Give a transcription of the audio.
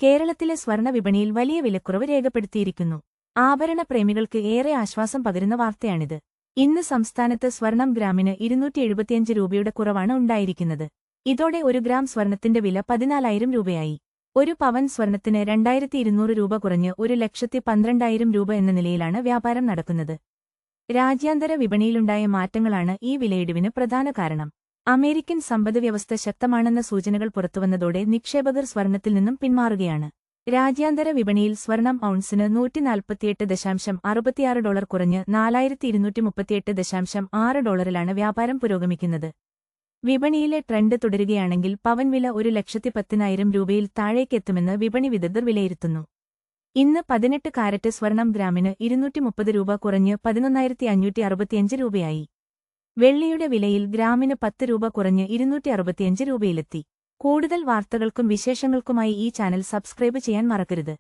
കേരളത്തിലെ സ്വർണ്ണ വിപണിയിൽ വലിയ വിലക്കുറവ് രേഖപ്പെടുത്തിയിരിക്കുന്നു. ആഭരണ പ്രേമികൾക്ക് ഏറെ ആശ്വാസം പകരുന്ന വാർത്തയാണിത്. ഇന്ന് സംസ്ഥാനത്ത് സ്വർണം ഗ്രാമിന് 275 രൂപയുടെ കുറവാണ് ഉണ്ടായിരിക്കുന്നത്. ഇതോടെ ഒരു ഗ്രാം സ്വർണത്തിന്റെ വില 14,000 രൂപയായി. ഒരു പവൻ സ്വർണത്തിന് 2,200 രൂപ കുറഞ്ഞ് 1,12,000 രൂപ എന്ന നിലയിലാണ് വ്യാപാരം നടക്കുന്നത്. രാജ്യാന്തര വിപണിയിലുണ്ടായ മാറ്റങ്ങളാണ് ഈ വിലയിടിവിന് പ്രധാന കാരണം. അമേരിക്കൻ സമ്പദ്വ്യവസ്ഥ ശക്തമാണെന്ന സൂചനകൾ പുറത്തുവന്നതോടെ നിക്ഷേപകർ സ്വർണത്തിൽ നിന്നും പിന്മാറുകയാണ്. രാജ്യാന്തര വിപണിയിൽ സ്വർണം ഔൺസിന് $148.66 കുറഞ്ഞ് $4,238.6 വ്യാപാരം പുരോഗമിക്കുന്നത്. വിപണിയിലെ ട്രെൻഡ് തുടരുകയാണെങ്കിൽ പവൻ വില 1,10,000 രൂപയിൽ താഴേക്കെത്തുമെന്ന് വിപണി വിദഗ്ധർ വിലയിരുത്തുന്നു. ഇന്ന് 18 കാരറ്റ് സ്വർണം ഗ്രാമിന് 230 രൂപ കുറഞ്ഞ് 11,565 രൂപയായി. വെള്ളിയുടെ വിലയിൽ ഗ്രാമിന് 10 രൂപ കുറഞ്ഞ് 265 രൂപയിലെത്തി. കൂടുതൽ വാർത്തകൾക്കും വിശേഷങ്ങൾക്കുമായി ഈ ചാനൽ സബ്സ്ക്രൈബ് ചെയ്യാൻ മറക്കരുത്.